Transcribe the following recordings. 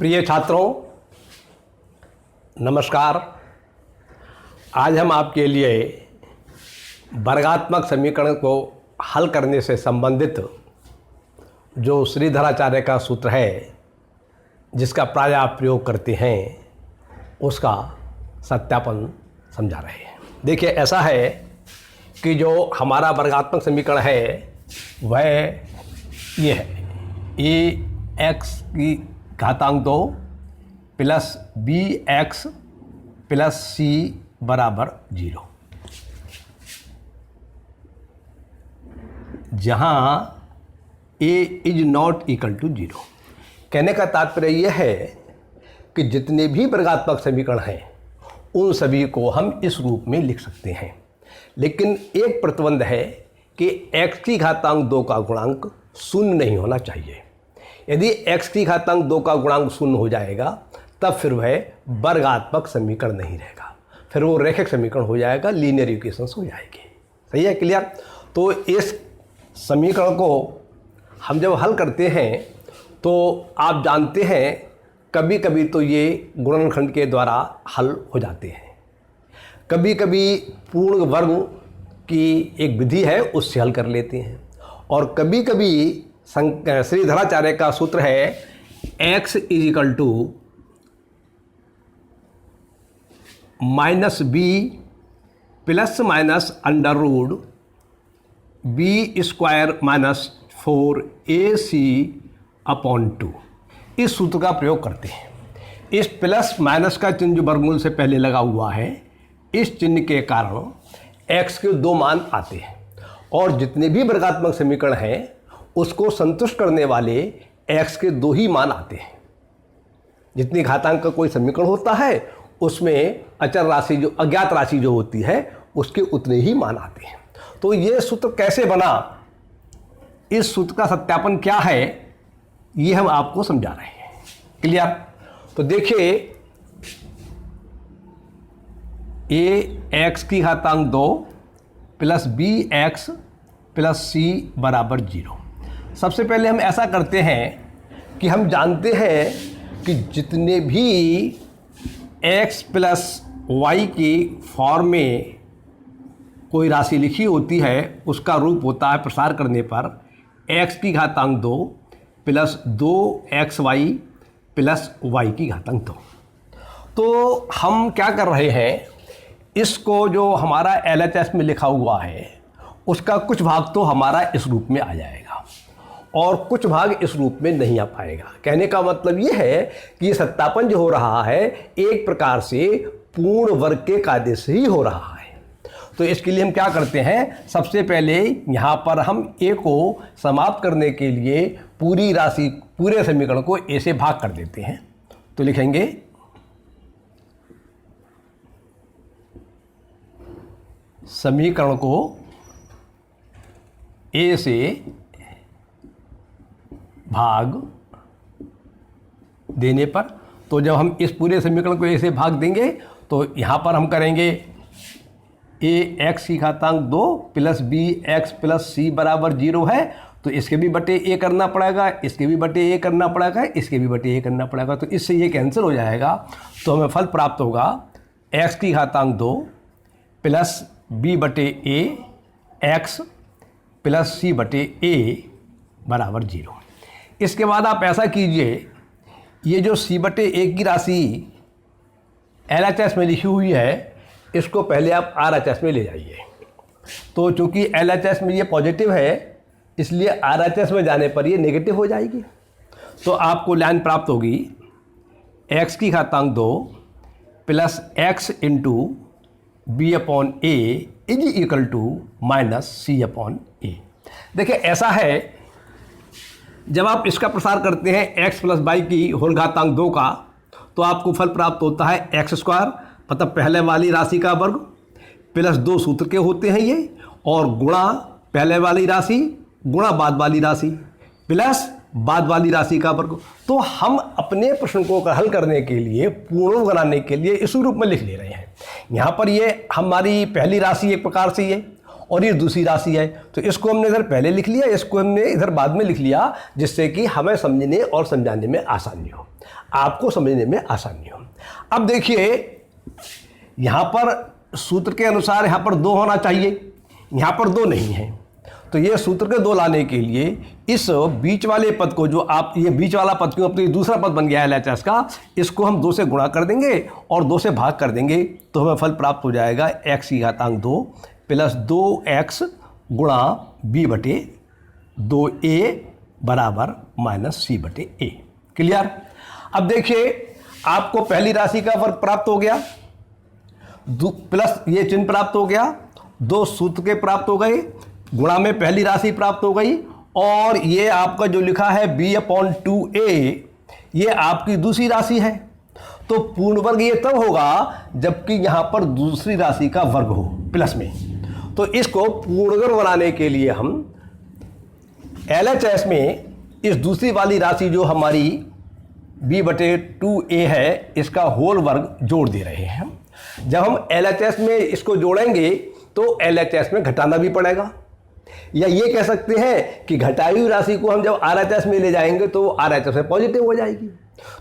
प्रिय छात्रों, नमस्कार। आज हम आपके लिए वर्गात्मक समीकरण को हल करने से संबंधित जो श्रीधराचार्य का सूत्र है, जिसका प्राय आप प्रयोग करते हैं, उसका सत्यापन समझा रहे हैं। देखिए, ऐसा है कि जो हमारा वर्गात्मक समीकरण है वह ये है, ए एक्स की घातांक 2 प्लस बी एक्स प्लस सी बराबर 0, जहाँ ए इज नॉट इक्वल टू 0। कहने का तात्पर्य यह है कि जितने भी वर्गात्मक समीकरण हैं उन सभी को हम इस रूप में लिख सकते हैं, लेकिन एक प्रतिबंध है कि x की घातांक 2 का गुणांक शून्य नहीं होना चाहिए। यदि x की घातांक 2 का गुणांक शून्य हो जाएगा तब फिर वह वर्गात्मक समीकरण नहीं रहेगा, फिर वो रैखिक समीकरण हो जाएगा, लीनियर इक्वेशंस हो जाएगी। सही है, क्लियर? तो इस समीकरण को हम जब हल करते हैं तो आप जानते हैं कभी कभी तो ये गुणनखंड के द्वारा हल हो जाते हैं, कभी कभी पूर्ण वर्ग की एक विधि है उससे हल कर लेते हैं, और कभी कभी श्रीधराचार्य का सूत्र है x is equal to minus B plus minus under root B square minus 4ac upon 2, इस सूत्र का प्रयोग करते हैं। इस प्लस माइनस का चिन्ह जो वर्गमूल से पहले लगा हुआ है, इस चिन्ह के कारण x के 2 मान आते हैं, और जितने भी वर्गात्मक समीकरण हैं उसको संतुष्ट करने वाले x के 2 ही मान आते हैं। जितनी घातांक का कोई समीकरण होता है उसमें अचर राशि जो अज्ञात राशि जो होती है उसके उतने ही मान आते हैं। तो ये सूत्र कैसे बना, इस सूत्र का सत्यापन क्या है, ये हम आपको समझा रहे हैं। क्लियर? तो देखिए, ए एक्स की घातांक 2 प्लस बी एक्स प्लस सी बराबर 0। सबसे पहले हम ऐसा करते हैं कि हम जानते हैं कि जितने भी x प्लस वाई की फॉर्म में कोई राशि लिखी होती है उसका रूप होता है प्रसार करने पर x की घातांक 2 प्लस 2xy प्लस y की घातांक 2। तो हम क्या कर रहे हैं, इसको जो हमारा LHS में लिखा हुआ है उसका कुछ भाग तो हमारा इस रूप में आ जाएगा और कुछ भाग इस रूप में नहीं आ पाएगा। कहने का मतलब ये है कि ये सत्यापन जो हो रहा है एक प्रकार से पूर्ण वर्ग के कायदे से ही हो रहा है। तो इसके लिए हम क्या करते हैं, सबसे पहले यहाँ पर हम a को समाप्त करने के लिए पूरी राशि पूरे समीकरण को a से भाग कर देते हैं। तो लिखेंगे समीकरण को a से भाग देने पर, तो जब हम इस पूरे समीकरण को a से भाग देंगे तो यहाँ पर हम करेंगे a x की घातांक 2 प्लस बी एक्स प्लस सी बराबर 0 है, तो इसके भी बटे a करना पड़ेगा, इसके भी बटे a करना पड़ेगा, इसके भी बटे a करना पड़ेगा। तो इससे ये कैंसिल हो जाएगा, तो हमें फल प्राप्त होगा x की घातांक 2 प्लस b बटे a x प्लस c बटे a बराबर 0। इसके बाद आप ऐसा कीजिए, ये जो c बटे a की राशि LHS में लिखी हुई है इसको पहले आप RHS में ले जाइए। तो चूँकि LHS में ये पॉजिटिव है इसलिए RHS में जाने पर ये नेगेटिव हो जाएगी। तो आपको लाइन प्राप्त होगी x की घातांक 2 plus x into B upon A is equal to minus C upon A. देखिए, ऐसा है जब आप इसका प्रसार करते हैं x प्लस वाई की होल घातांक 2 का, तो आपको फल प्राप्त होता है एक्स स्क्वायर, मतलब पहले वाली राशि का वर्ग प्लस 2 सूत्र के होते हैं ये, और गुणा पहले वाली राशि गुणा बाद वाली राशि प्लस बाद वाली राशि का वर्ग। तो हम अपने प्रश्न को हल करने के लिए पूर्ण बनाने के लिए इस रूप में लिख ले रहे हैं। यहाँ पर ये हमारी पहली राशि एक प्रकार से ये, और ये दूसरी राशि है। तो इसको हमने इधर पहले लिख लिया, इसको हमने इधर बाद में लिख लिया, जिससे कि हमें समझने और समझाने में आसानी हो, आपको समझने में आसानी हो। अब देखिए यहाँ पर सूत्र के अनुसार यहाँ पर 2 होना चाहिए, यहाँ पर 2 नहीं है। तो ये सूत्र के 2 लाने के लिए इस बीच वाले पद को, जो आप ये बीच वाला पद क्यों, अब तो ये दूसरा पद बन गया है LHS का, इसको हम 2 से गुणा कर देंगे और 2 से भाग कर देंगे, तो हमें फल प्राप्त हो जाएगा x की घातांक 2 प्लस 2x गुणा b बटे 2a बराबर माइनस c बटे a। क्लियर? अब देखिए आपको पहली राशि का वर्ग प्राप्त हो गया, प्लस ये चिन्ह प्राप्त हो गया, 2 सूत्र के प्राप्त हो गए, गुणा में पहली राशि प्राप्त हो गई, और ये आपका जो लिखा है b/2a ये आपकी दूसरी राशि है। तो पूर्ण वर्ग ये तब होगा जबकि यहाँ पर दूसरी राशि का वर्ग हो प्लस में। तो इसको पूर्ण वर्ग बनाने के लिए हम LHS में इस दूसरी वाली राशि जो हमारी b/2a है इसका होल वर्ग जोड़ दे रहे हैं। जब हम LHS में इसको जोड़ेंगे तो LHS में घटाना भी पड़ेगा, या ये कह सकते हैं कि घटाई हुई राशि को हम जब RHS में ले जाएंगे तो RHS में पॉजिटिव हो जाएगी।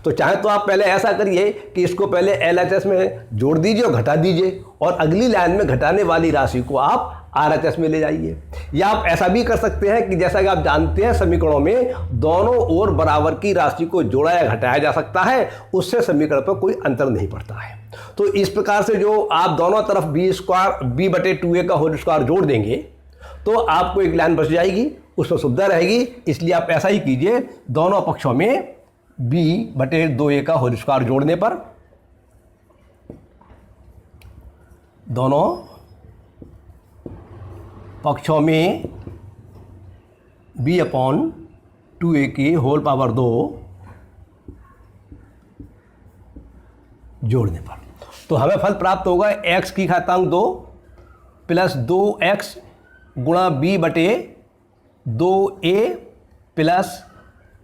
तो चाहे तो आप पहले ऐसा करिए कि इसको पहले LHS में जोड़ दीजिए और घटा दीजिए, और अगली लाइन में घटाने वाली राशि को आप RHS में ले जाइए। या आप ऐसा भी कर सकते हैं कि जैसा कि आप जानते हैं समीकरणों में दोनों ओर बराबर की राशि को जोड़ा या घटाया जा सकता है, उससे समीकरण पर कोई अंतर नहीं पड़ता है। तो इस प्रकार से जो आप दोनों तरफ b/2a का होल स्क्वायर जोड़ देंगे तो आपको एक लाइन बच जाएगी, उसमें सुविधा रहेगी। इसलिए आप ऐसा ही कीजिए, दोनों पक्षों में b/2a का होल स्क्वायर जोड़ने पर दोनों पक्षों में b/2a की होल पावर 2 जोड़ने पर तो हमें फल प्राप्त होगा x की घातांक 2 प्लस 2x गुणा b/2a प्लस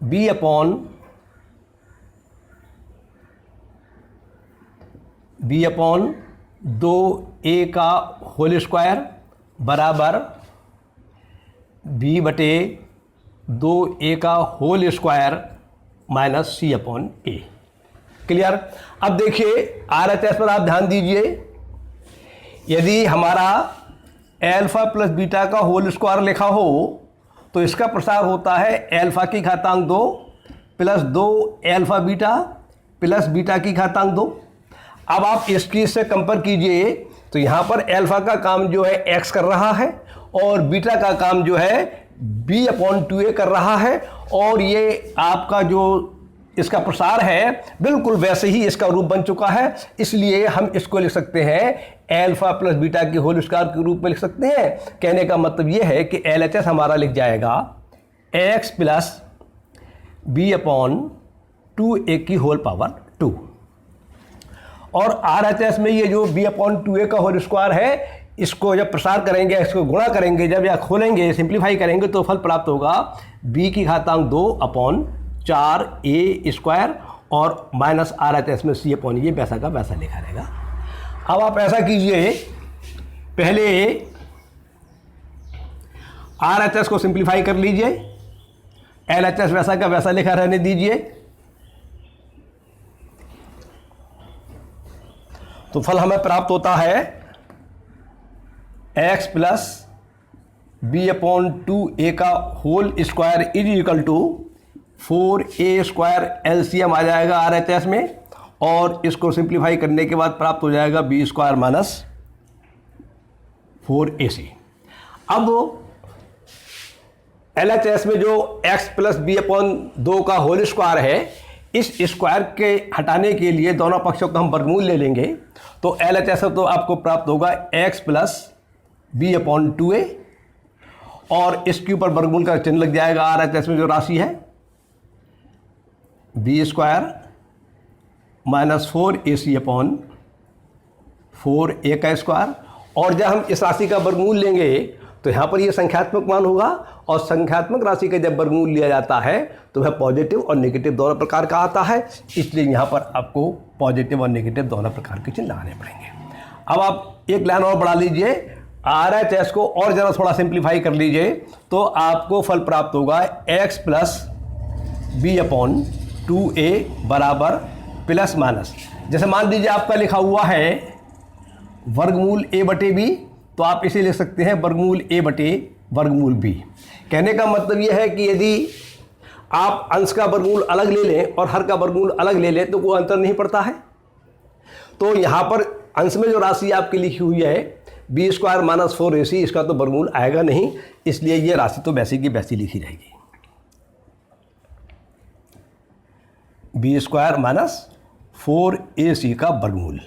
b/2a का होल स्क्वायर बराबर b/2a का whole square minus c/a। Clear? अब देखिए RHS पर आप ध्यान दीजिए, यदि हमारा अल्फा प्लस बीटा का होल स्क्वायर लिखा हो तो इसका प्रसार होता है अल्फा की घातांक 2 plus 2 alpha beta plus beta की घातांक 2। अब आप इसकी इससे कंपेयर कीजिए तो यहाँ पर अल्फा का काम जो है x कर रहा है और बीटा का काम जो है b/2a कर रहा है, और ये आपका जो इसका प्रसार है बिल्कुल वैसे ही इसका रूप बन चुका है। इसलिए हम इसको लिख सकते हैं अल्फा प्लस बीटा के होल स्क्वायर के रूप में लिख सकते हैं। कहने का मतलब ये है कि LHS हमारा लिख जाएगा x प्लस b/2a की होल पावर 2, और RHS में ये जो b/2a का होल स्क्वायर है इसको जब प्रसार करेंगे, इसको गुणा करेंगे जब या खोलेंगे, सिंप्लीफाई करेंगे तो फल प्राप्त होगा b की घातांक 2/4a स्क्वायर और माइनस RHS में c/, ये वैसा का वैसा लिखा रहेगा। अब आप ऐसा कीजिए, पहले RHS को सिंप्लीफाई कर लीजिए, LHS वैसा का वैसा लिखा रहने दीजिए, तो फल हमें प्राप्त होता है x प्लस b/2a का whole square is equal to 4a square. LCM आ जाएगा RHS में, और इसको सिंप्लीफाई करने के बाद प्राप्त हो जाएगा b स्क्वायर माइनस 4ac। अब LHS में जो x प्लस b/2 का होल स्क्वायर है, इस स्क्वायर के हटाने के लिए दोनों पक्षों का हम वर्गमूल ले लेंगे, तो LHS तो आपको प्राप्त होगा x प्लस b/2a, और इसके ऊपर वर्गमूल का चिन्ह लग जाएगा RHS में जो राशि है b स्क्वायर माइनस 4ac/4a का स्क्वायर। और जब हम इस राशि का वर्गमूल लेंगे तो यहाँ पर ये संख्यात्मक मान होगा, और संख्यात्मक राशि का जब वर्गमूल लिया जाता है तो वह पॉजिटिव और नेगेटिव दोनों प्रकार का आता है, इसलिए यहाँ पर आपको पॉजिटिव और नेगेटिव दोनों प्रकार के चिन्ह लगाने पड़ेंगे। अब आप एक लाइन और बढ़ा लीजिए, RHS को और ज़रा थोड़ा सिंप्लीफाई कर लीजिए तो आपको फल प्राप्त होगा x plus B upon 2a बराबर प्लस माइनस, जैसे मान लीजिए आपका लिखा हुआ है वर्गमूल a बटे b, तो आप इसे लिख सकते हैं वर्गमूल a बटे वर्गमूल b। कहने का मतलब यह है कि यदि आप अंश का वर्गमूल अलग ले लें और हर का वर्गमूल अलग ले लें तो कोई अंतर नहीं पड़ता है। तो यहाँ पर अंश में जो राशि आपकी लिखी हुई है बी स्क्वायर माइनस 4ac, इसका तो वर्गमूल आएगा नहीं, इसलिए ये राशि तो वैसी की वैसी लिखी रहेगी। बी स्क्वायर माइनस 4ac का वर्गमूल,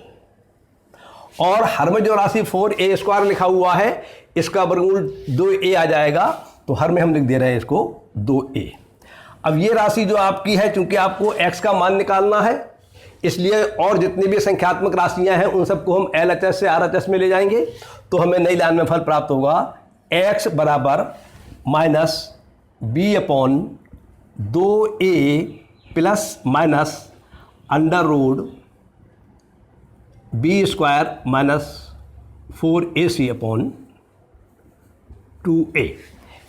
और हर में जो राशि 4a स्क्वायर लिखा हुआ है इसका वर्गमूल 2a आ जाएगा, तो हर में हम लिख दे रहे हैं इसको 2a। अब ये राशि जो आपकी है, चूंकि आपको x का मान निकालना है, इसलिए और जितनी भी संख्यात्मक राशियां हैं उन सबको हम LHS से RHS में ले जाएंगे, तो हमें नई लाइन में फल प्राप्त होगा x बराबर minus B upon 2a plus minus under root B square minus 4ac upon 2a।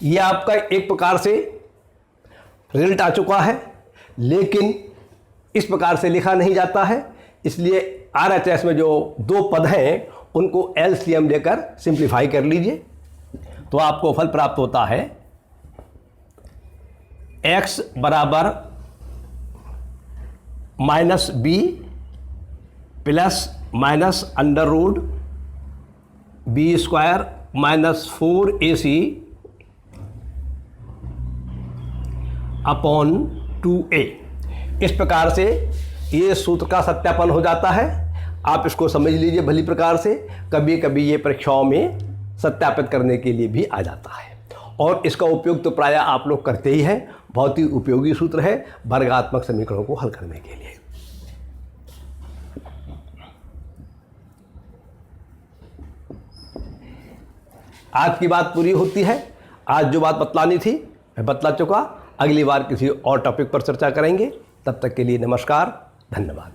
यह आपका एक प्रकार से रिजल्ट आ चुका है, लेकिन इस प्रकार से लिखा नहीं जाता है, इसलिए RHS में जो दो पद हैं उनको LCM लेकर सिंप्लीफाई कर लीजिए, तो आपको फल प्राप्त होता है x बराबर minus B plus minus under root B square minus 4ac upon 2a। इस प्रकार से ये सूत्र का सत्यापन हो जाता है। आप इसको समझ लीजिए भली प्रकार से, कभी कभी ये परीक्षाओं में सत्यापित करने के लिए भी आ जाता है, और इसका उपयोग तो प्रायः आप लोग करते ही हैं। बहुत ही उपयोगी सूत्र है वर्गात्मक समीकरणों को हल करने के लिए। आज की बात पूरी होती है। आज जो बात बतलानी थी मैं बतला चुका। अगली बार किसी और टॉपिक पर चर्चा करेंगे। तब तक के लिए नमस्कार, धन्यवाद।